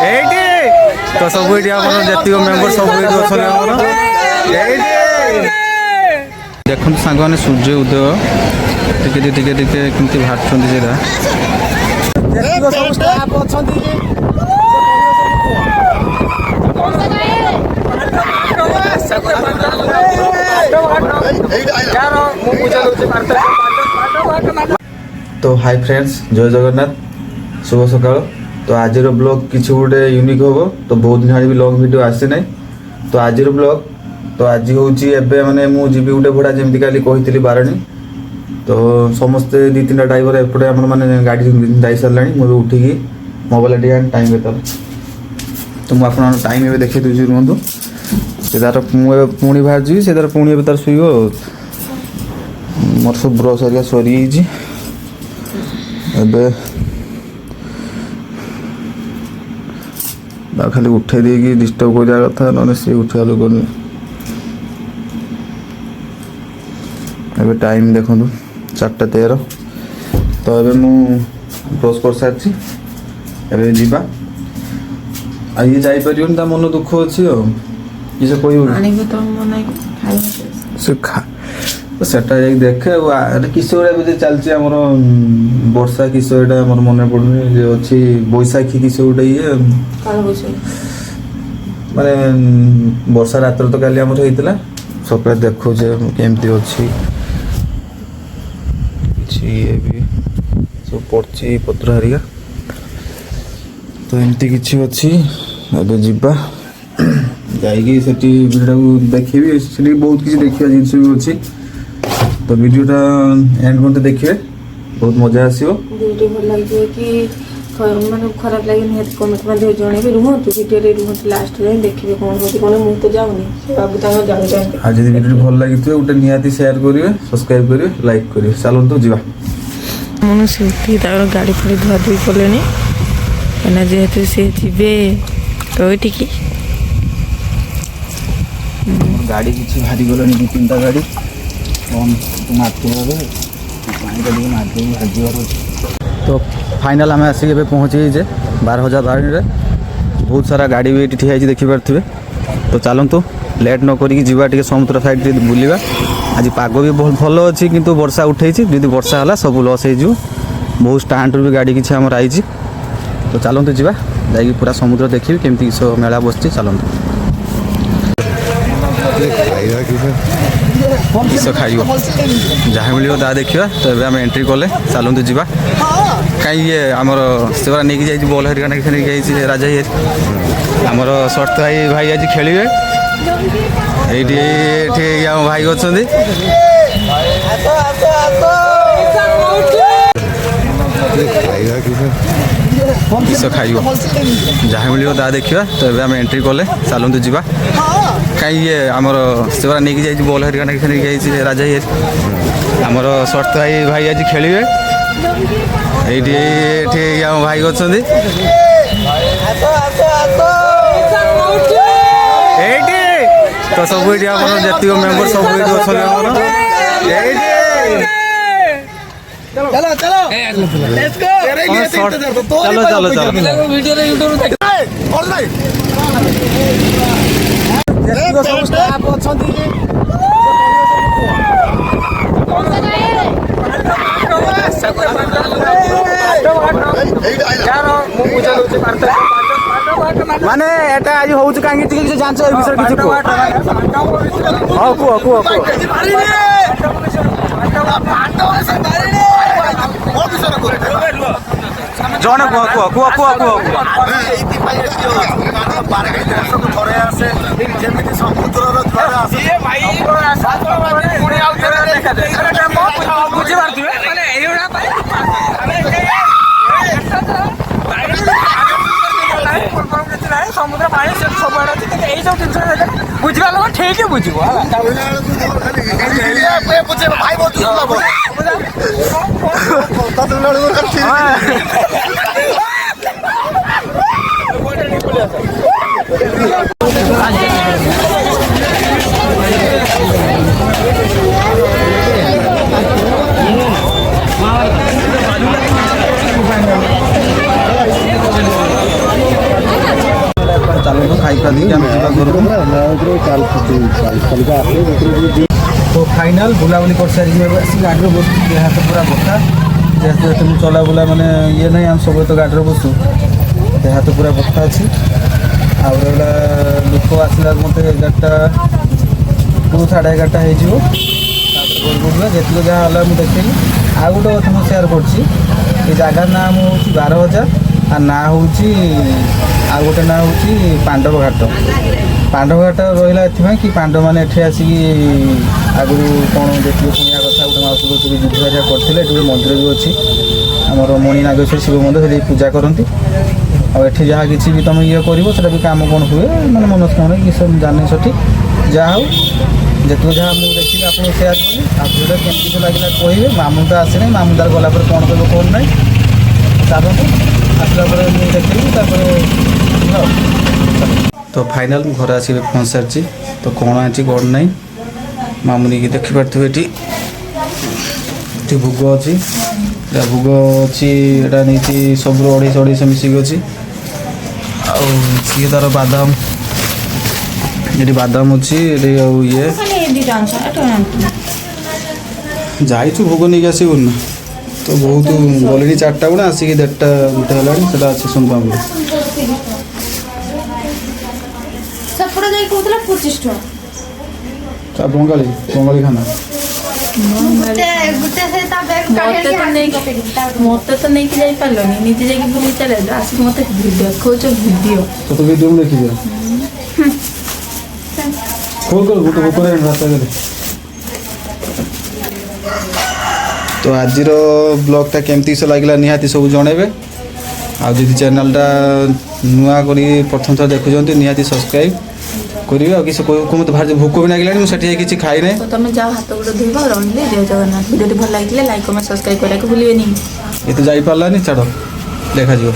ଏଇଠି ତ ସବୁ ଏଇଠି ଆମର ଯେତିକ ମେମ୍ବର ସବୁ ଏଇଠି ଅଛନ୍ତି ଆମର ଏଇଠି। ଦେଖନ୍ତୁ ସାଙ୍ଗମାନେ ସୂର୍ଯ୍ୟ ଉଦୟ ଟିକେ ଟିକେ ଟିକେ କେମିତି ବାହାରୁଛନ୍ତି ସେଇଟା। ଯେତିକ ସବୁ ଷ୍ଟାଫ୍ ଅଛନ୍ତି तो हाय फ्रेंड्स जय जगन्नाथ शुभ सकाल। तो आज ब्लॉग किसी गोटे यूनिक हम तो बहुत दिन भी लॉन्ग वीडियो आसी ना तो आज ब्लॉग तो आज हूँ माने मुझे गोटे भड़ा जमी काली कही बारणी तो समस्ते दी तीन ड्राइवर एपटे आम मैंने गाड़ी जा सारा मुझे उठिकी मोबाइल टी टाइम केतल तो मुझे टाइम ए देखे दूसरी रुहतु से तार मुझे पुणी बाहर जी से तार पुणी तार शुभ मोर सब ब्रश हरिया सरी खाली उठे दे डिस्टर्ब कर कथा ना सी उठा लोग एबे टाइम देखो 4:13 तो एबे मु ब्रश कर सारी एबे जीवा आ ये जाई परियोन ता मन दुख अछि किसे कोई से खा सेटा जाई देखे अरे किशोर एबे चलछि हमर वर्षा किशोर एटा हमर मन पडुनी जे अछि बैसाखी किशोर ये काल बैसाखी माने वर्षा रात्र तो काली हमर हेतिला सकाळ देखो जे केमती अछि ये भी सब पड़छि पत्र हरिया तो एमती किछि अछि एबे जीवा जाइकी सेठी वीडियो देखिबी सेठी बहुत किछि देखिया जिंस भी अछि तो वीडियोटा एंड करते देखिए बहुत मजा आसियो वीडियो भल लागियो कि माने खराब लागि नि कमेंट मध्ये जणे भी रुहतु वीडियो रे रुहतु लास्ट रे देखिबे कोन होती कोन मु तो जाउनी बाबू तांग जाउ जाउ आज यदि वीडियो भल लागितो उटे नियाती शेयर करिवे सब्सक्राइब करिवे लाइक करिवे चलंतु जीवा मनु सेठी तार गाड़ी फड़ी धुआ धुई कलेनी एना जेहेतु से जीवे कोइटी की गाड़ी किछि भारी गलनी दु तीनटा गाड़ी तो फाइनल आम आसिक पहुँचे 12,000 बारणी बहुत सारा गाड़ी भी ये ठिया देखिपे तो चलतु लेट न करी जी समुद्र साइड बुलवा आज पाग भी बहुत भल अच्छी किंतु वर्षा उठे जी वर्षा है सब लस हो बहुत स्टाण्ड भी गाड़ी किसी आम आई तो चलतु जा पूरा समुद्र देखिए केमती मेला बस चलतु किस खाइब जहाँ मिल देखा तो ये आम एंट्री कले चलतु जा कहीं ये आमर से नहीं जाइए बल हरिका नहीं राजा ये आमर शर्त भाई आज खेलिए ये आम भाई अच्छा किस खाइब जहाँ मिल देखा तो ये आम एंट्री कले चलतु जा कहीं ये आमर से नहीं जाइए बल हरिका नहीं राजा ये आमर शर्त भाई आज खेलिए ये आम भाई अच्छा तो सब ये जी मेम्बर सब चलो चलो चलो चलो चलो सब स्टाफ अछंती माने एटा आज होउछ कांगी किसी जानछ ए विषय किछि को हां को जने को थरे आसे जेमिति समुद्रर थरे आसे ए भाई पुणी आउ देखा दे बुझी पारथिबे माने एउडा पाई समुद्र पानी से सब आड़े सब जिन बुझा लोग ठीक है बुझे भाई बहुत ଚାଲନ୍ତୁ ଖାଇ ଖୁଆ ଦେଇକି ଆମେ ଯିବା ଘରକୁ। ତ ଫାଇନାଲ୍ ବୁଲାବୁଲି କରିସାରିକି ଏବେ ଆସିକି ଗାଡ଼ିରେ ବସୁଛୁ। ଦେହ ହାତ ପୁରା ବଥା, ଯେହେତୁ ଏତେ ମୁଁ ଚଲାବୁଲା ମାନେ ଇଏ ନାହିଁ, ଆମେ ସବୁବେଳେ ତ ଗାଡ଼ିରେ ବସୁ, ଦେହ ହାତ ପୁରା ବଥା ଅଛି। ଆଉ ରହିଲା ଲୋକ ଆସିଲା ମୋତେ 11ଟା କୁ 11:30 ହେଇଯିବ। ତାପରେ ଘରକୁ ଯିବା, ଯେତିକି ଯାହା ହେଲା ମୁଁ ଦେଖେଇଲି। ଆଉ ଗୋଟେ କଥା ମୁଁ ସେୟାର କରୁଛି, ଏ ଜାଗାର ନାଁ ମୁଁ ହେଉଛି 12,000 ଆଉ ନାଁ ହେଉଛି ଆଉ ଗୋଟେ ନାଁ ହେଉଛି ପାଣ୍ଡବ ଘାଟ। ପାଣ୍ଡବ ଘାଟ ରହିଲା ଏଥିପାଇଁ କି ପାଣ୍ଡବମାନେ ଏଠି ଆସିକି ଆଗରୁ କ'ଣ ଯେତିକି ଶୁଣିବା କଥା ଗୋଟେ ମାଉସୀ ଯୁଦ୍ଧ ହେରିକା କରିଥିଲେ। ଏଠି ଗୋଟେ ମନ୍ଦିର ବି ଅଛି ଆମର ମଣି ନାଗେଶ୍ୱର ଶିବ ମନ୍ଦିର, ସେଠି ପୂଜା କରନ୍ତି। ଆଉ ଏଠି ଯାହା କିଛି ବି ତୁମେ ଇଏ କରିବ ସେଟା ବି କାମ କ'ଣ ହୁଏ ମାନେ ମନସ୍କାମନା କି ସବୁ ଜାଣିନି ସଠିକ୍। ଯାହା ହଉ ଯେତିକି ଯାହା ମୁଁ ଦେଖିଲି ଆପଣଙ୍କୁ ସେୟାର କଲି। ଆଉ ଭିଡ଼ିଓ କେମିତି ଲାଗିଲା କହିବେ। ମାମୁଁ ତ ଆସିନି, ମାମୁଁ ତାର ଗଲା ପରେ କ'ଣ କହିବ କ'ଣ ନାହିଁ। ଚାଲନ୍ତୁ ଆସିଲା ପରେ ମୁଁ ଦେଖିବି, ତାପରେ ତ ଫାଇନାଲ୍ ମୁଁ ଘରେ ଆସିକି ପହଞ୍ଚି ସାରିଛି। ତ କ'ଣ ଅଛି କ'ଣ ନାହିଁ ମାମୁଁ ନେଇକି ଦେଖିପାରୁଥିବେ। ଏଠି ଭୋଗ ଅଛି, ଏଇଟା ଭୋଗ ଅଛି, ଏଇଟା ନେଇଛି ସବୁର 250 ମିଶିକି ଅଛି। ଆଉ ସିଏ ତାର ବାଦାମ, ଏଠି ବାଦାମ ଅଛି, ଏଠି ଆଉ ଇଏ ଯାଇଛୁ ଭୋଗ ନେଇକି ଆସିବୁନି ନା। ତ ବହୁତ ଗଲିଣି 4ଟା ବେଳେ, ଆସିକି 1:30 ହେଲାଣି। ସେଟା ଅଛି ସୁନପାମ୍ପୁଡ଼ି। ବଙ୍ଗାଳୀ ଖାନା ମତେ ତ ନେଇକି ଯାଇପାରିଲନି, ନିଜେ ଯାଇକି ବୁଲି ଚାଲ ଆସିକି ମତେ ଦେଖାଉଛ ଭିଡ଼ିଓ। ତୋତେ ଭିଡ଼ିଓ ମୁଁ ଦେଖିଦିଅ ଗୋଟେ ଭୋକରେ ରାସ୍ତା ଗଲେ। ତ ଆଜିର ବ୍ଲଗ୍ଟା କେମିତି ଲାଗିଲା ନିହାତି ସବୁ ଜଣେଇବେ। ଆଉ ଯଦି ଚ୍ୟାନେଲ୍ଟା ନୂଆ କରି ପ୍ରଥମ ଥର ଦେଖୁଛନ୍ତି ନିହାତି ସବସ୍କ୍ରାଇବ୍ କରିବେ। ଆଉ କିଛି ମୋତେ ଭାରି ଭୋକ ବି ଲାଗିଲାଣି, ମୁଁ ସେଠି କିଛି ଖାଇନାହିଁ। ତ ତମେ ଯାଅ ହାତ ଗୋଡ଼ ଧୋଇବ, ରହିଲେ ଜୟ ଜଗନ୍ନାଥ। ଭିଡ଼ିଓଟି ଭଲ ଲାଗିଥିଲେ ଲାଇକ୍ କମେଣ୍ଟ ସବସ୍କ୍ରାଇବ୍ କରିବାକୁ ଭୁଲିବେନି। ଏତେ ଯାଇପାରିଲାନି, ଛାଡ଼ ଦେଖାଯିବ।